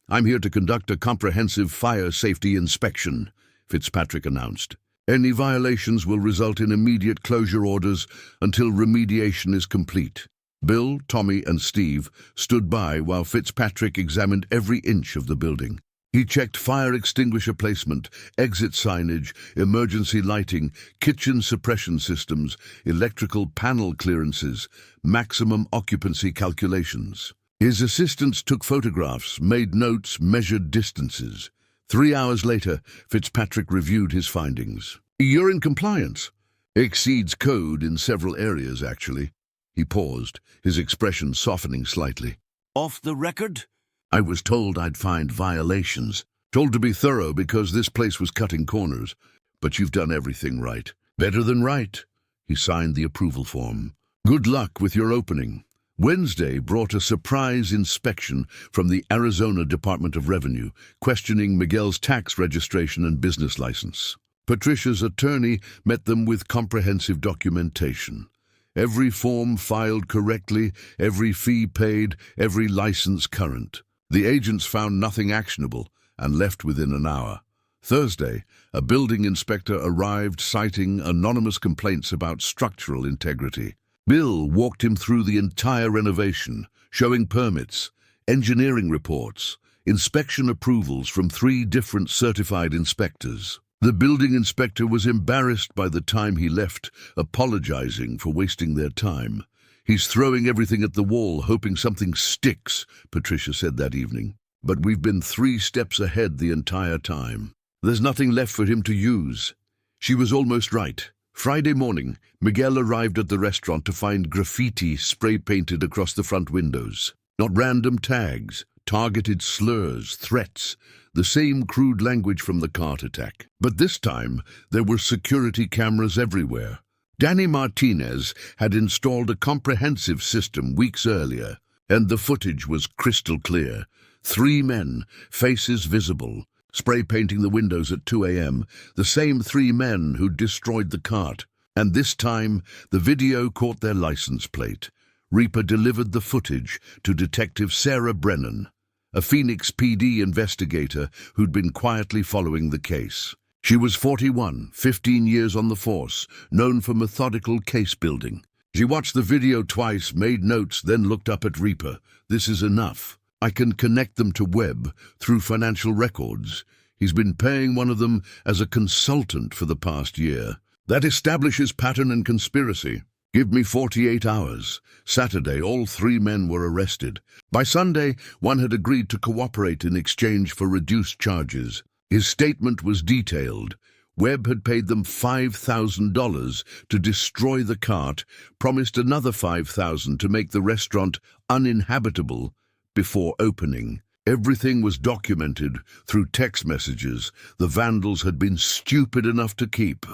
"I'm here to conduct a comprehensive fire safety inspection," Fitzpatrick announced. "Any violations will result in immediate closure orders until remediation is complete." Bill, Tommy, and Steve stood by while Fitzpatrick examined every inch of the building. He checked fire extinguisher placement, exit signage, emergency lighting, kitchen suppression systems, electrical panel clearances, maximum occupancy calculations. His assistants took photographs, made notes, measured distances. 3 hours later, Fitzpatrick reviewed his findings. "You're in compliance." "Exceeds code in several areas, actually." He paused, his expression softening slightly. "Off the record?" "I was told I'd find violations. Told to be thorough because this place was cutting corners. But you've done everything right. Better than right." He signed the approval form. "Good luck with your opening." Wednesday brought a surprise inspection from the Arizona Department of Revenue, questioning Miguel's tax registration and business license. Patricia's attorney met them with comprehensive documentation. Every form filed correctly, every fee paid, every license current. The agents found nothing actionable and left within an hour. Thursday, a building inspector arrived citing anonymous complaints about structural integrity. Bill walked him through the entire renovation, showing permits, engineering reports, inspection approvals from 3 different certified inspectors. The building inspector was embarrassed by the time he left, apologizing for wasting their time. "He's throwing everything at the wall, hoping something sticks," Patricia said that evening. "But we've been 3 steps ahead the entire time. There's nothing left for him to use." She was almost right. Friday morning, Miguel arrived at the restaurant to find graffiti spray-painted across the front windows. Not random tags, targeted slurs, threats, the same crude language from the cart attack. But this time, there were security cameras everywhere. Danny Martinez had installed a comprehensive system weeks earlier, and the footage was crystal clear. 3 men, faces visible, spray-painting the windows at 2 a.m., the same 3 men who destroyed the cart. And this time, the video caught their license plate. Reaper delivered the footage to Detective Sarah Brennan, a Phoenix PD investigator who'd been quietly following the case. She was 41, 15 years on the force, known for methodical case building. She watched the video twice, made notes, then looked up at Reaper. "This is enough. I can connect them to Webb through financial records. He's been paying one of them as a consultant for the past year. That establishes pattern and conspiracy. Give me 48 hours. Saturday, all 3 men were arrested. By Sunday, one had agreed to cooperate in exchange for reduced charges. His statement was detailed. Webb had paid them $5,000 to destroy the cart, promised another $5,000 to make the restaurant uninhabitable before opening. Everything was documented through text messages the Vandals had been stupid enough to keep.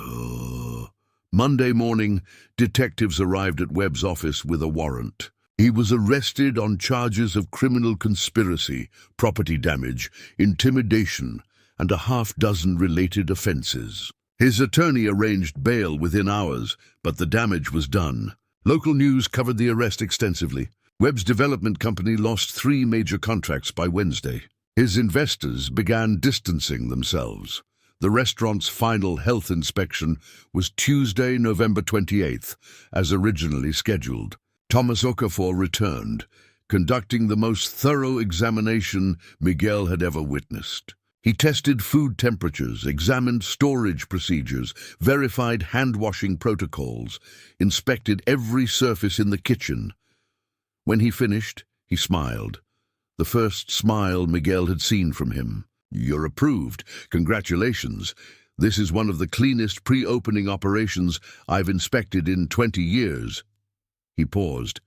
Monday morning, detectives arrived at Webb's office with a warrant. He was arrested on charges of criminal conspiracy, property damage, intimidation, and a half-dozen related offenses. His attorney arranged bail within hours, but the damage was done. Local news covered the arrest extensively. Webb's development company lost 3 major contracts by Wednesday. His investors began distancing themselves. The restaurant's final health inspection was Tuesday, November 28th, as originally scheduled. Thomas Okafor returned, conducting the most thorough examination Miguel had ever witnessed. He tested food temperatures, examined storage procedures, verified hand-washing protocols, inspected every surface in the kitchen. When he finished, he smiled. The first smile Miguel had seen from him. "You're approved. Congratulations. This is one of the cleanest pre-opening operations I've inspected in 20 years. He paused.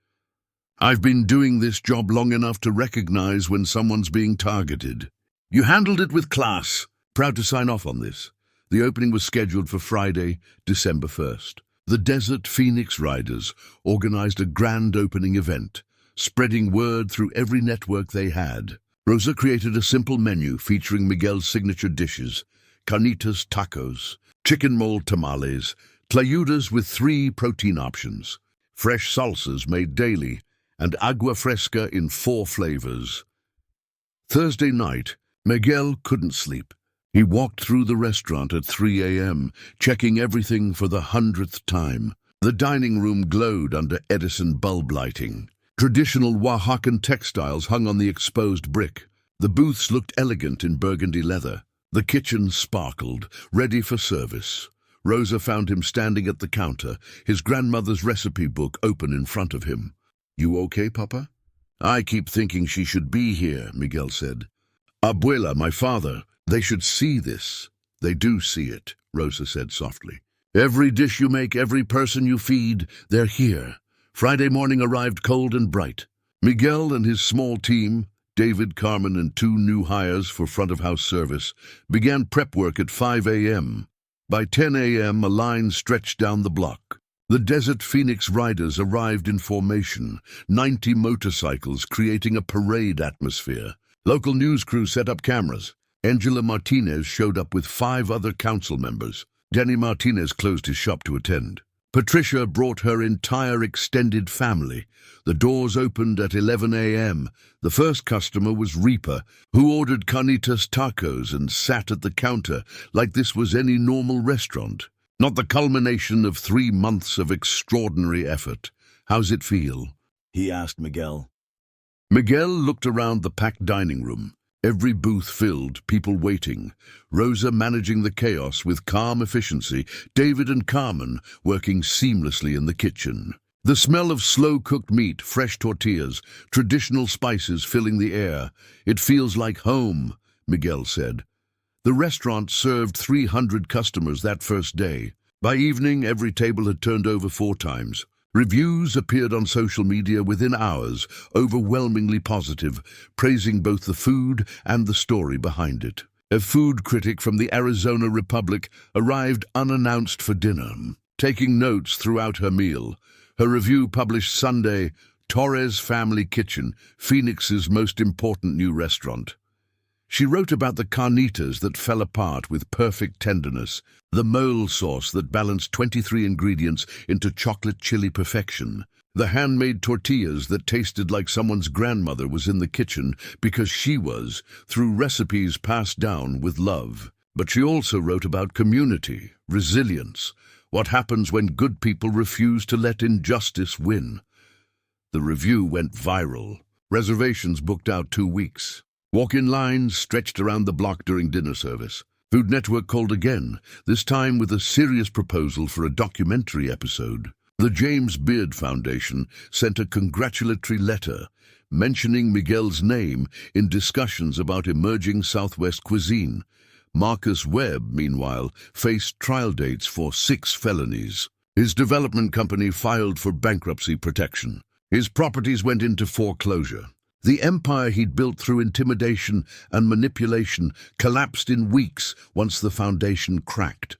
"I've been doing this job long enough to recognize when someone's being targeted." "You handled it with class." "Proud to sign off on this." The opening was scheduled for Friday, December 1st. The Desert Phoenix Riders organized a grand opening event, spreading word through every network they had. Rosa created a simple menu featuring Miguel's signature dishes: carnitas tacos, chicken mole tamales, tlayudas with 3 protein options, fresh salsas made daily, and agua fresca in 4 flavors. Thursday night, Miguel couldn't sleep. He walked through the restaurant at 3 a.m., checking everything for the 100th time. The dining room glowed under Edison bulb lighting. Traditional Oaxacan textiles hung on the exposed brick. The booths looked elegant in burgundy leather. The kitchen sparkled, ready for service. Rosa found him standing at the counter, his grandmother's recipe book open in front of him. "You okay, Papa?" "I keep thinking she should be here," Miguel said. "Abuela, my father, they should see this." "They do see it," Rosa said softly. "Every dish you make, every person you feed, they're here." Friday morning arrived cold and bright. Miguel and his small team, David, Carmen, and 2 new hires for front-of-house service, began prep work at 5 a.m. By 10 a.m., a line stretched down the block. The Desert Phoenix Riders arrived in formation, 90 motorcycles creating a parade atmosphere. Local news crew set up cameras. Angela Martinez showed up with 5 other council members. Danny Martinez closed his shop to attend. Patricia brought her entire extended family. The doors opened at 11 a.m. The first customer was Reaper, who ordered carnitas tacos and sat at the counter like this was any normal restaurant. Not the culmination of 3 months of extraordinary effort. "How's it feel?" he asked Miguel. Miguel looked around the packed dining room. Every booth filled, people waiting. Rosa managing the chaos with calm efficiency, David and Carmen working seamlessly in the kitchen. The smell of slow-cooked meat, fresh tortillas, traditional spices filling the air. "It feels like home," Miguel said. The restaurant served 300 customers that first day. By evening, every table had turned over 4 times. Reviews appeared on social media within hours, overwhelmingly positive, praising both the food and the story behind it. A food critic from the Arizona Republic arrived unannounced for dinner, taking notes throughout her meal. Her review published Sunday, "Torres Family Kitchen, Phoenix's most important new restaurant." She wrote about the carnitas that fell apart with perfect tenderness, the mole sauce that balanced 23 ingredients into chocolate chili perfection, the handmade tortillas that tasted like someone's grandmother was in the kitchen because she was, through recipes passed down with love. But she also wrote about community, resilience, what happens when good people refuse to let injustice win. The review went viral. Reservations booked out 2 weeks. Walk-in lines stretched around the block during dinner service. Food Network called again, this time with a serious proposal for a documentary episode. The James Beard Foundation sent a congratulatory letter mentioning Miguel's name in discussions about emerging Southwest cuisine. Marcus Webb, meanwhile, faced trial dates for 6 felonies. His development company filed for bankruptcy protection. His properties went into foreclosure. The empire he'd built through intimidation and manipulation collapsed in weeks once the foundation cracked.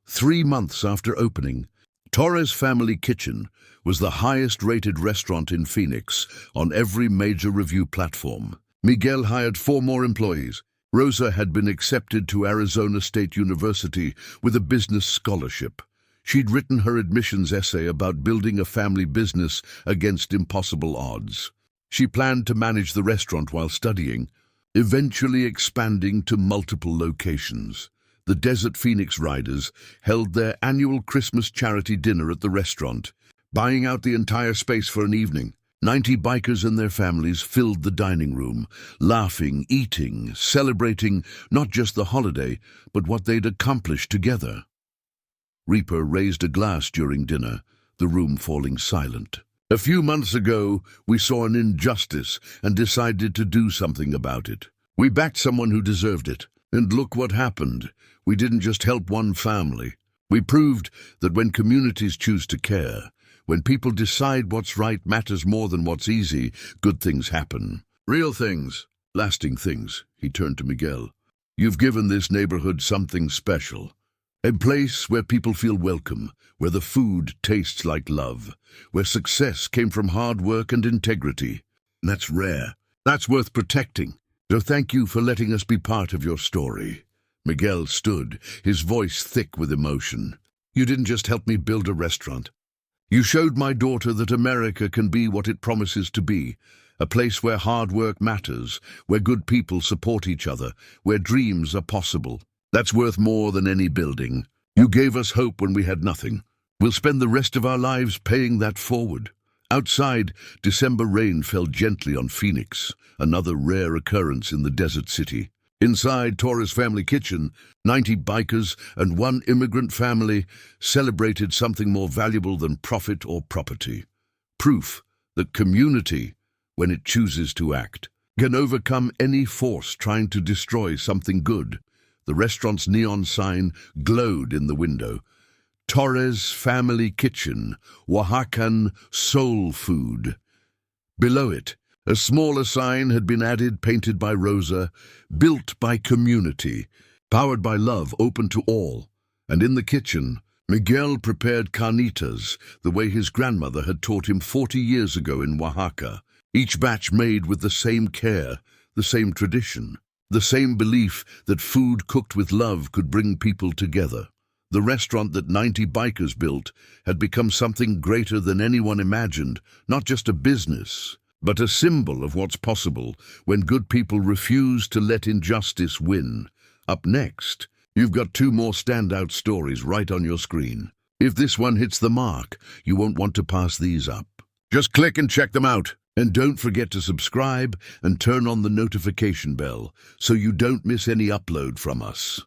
3 months after opening, Torres Family Kitchen was the highest-rated restaurant in Phoenix on every major review platform. Miguel hired 4 more employees. Rosa had been accepted to Arizona State University with a business scholarship. She'd written her admissions essay about building a family business against impossible odds. She planned to manage the restaurant while studying, eventually expanding to multiple locations. The Desert Phoenix Riders held their annual Christmas charity dinner at the restaurant, buying out the entire space for an evening. 90 bikers and their families filled the dining room, laughing, eating, celebrating not just the holiday, but what they'd accomplished together. Reaper raised a glass during dinner, the room falling silent. "A few months ago, we saw an injustice and decided to do something about it. We backed someone who deserved it. And look what happened. We didn't just help one family. We proved that when communities choose to care, when people decide what's right matters more than what's easy, good things happen. Real things, lasting things." He turned to Miguel. "You've given this neighborhood something special. A place where people feel welcome, where the food tastes like love, where success came from hard work and integrity. That's rare. That's worth protecting. So thank you for letting us be part of your story." Miguel stood, his voice thick with emotion. "You didn't just help me build a restaurant. You showed my daughter that America can be what it promises to be, a place where hard work matters, where good people support each other, where dreams are possible. That's worth more than any building. You gave us hope when we had nothing. We'll spend the rest of our lives paying that forward." Outside, December rain fell gently on Phoenix, another rare occurrence in the desert city. Inside Torres' family kitchen, 90 bikers and one immigrant family celebrated something more valuable than profit or property. Proof that community, when it chooses to act, can overcome any force trying to destroy something good. The restaurant's neon sign glowed in the window. Torres Family Kitchen, Oaxacan Soul Food. Below it, a smaller sign had been added, painted by Rosa, built by community, powered by love, open to all. And in the kitchen, Miguel prepared carnitas the way his grandmother had taught him 40 years ago in Oaxaca, each batch made with the same care, the same tradition, the same belief that food cooked with love could bring people together. The restaurant that 90 bikers built had become something greater than anyone imagined, not just a business, but a symbol of what's possible when good people refuse to let injustice win. Up next, you've got 2 more standout stories right on your screen. If this one hits the mark, you won't want to pass these up. Just click and check them out. And don't forget to subscribe and turn on the notification bell so you don't miss any upload from us.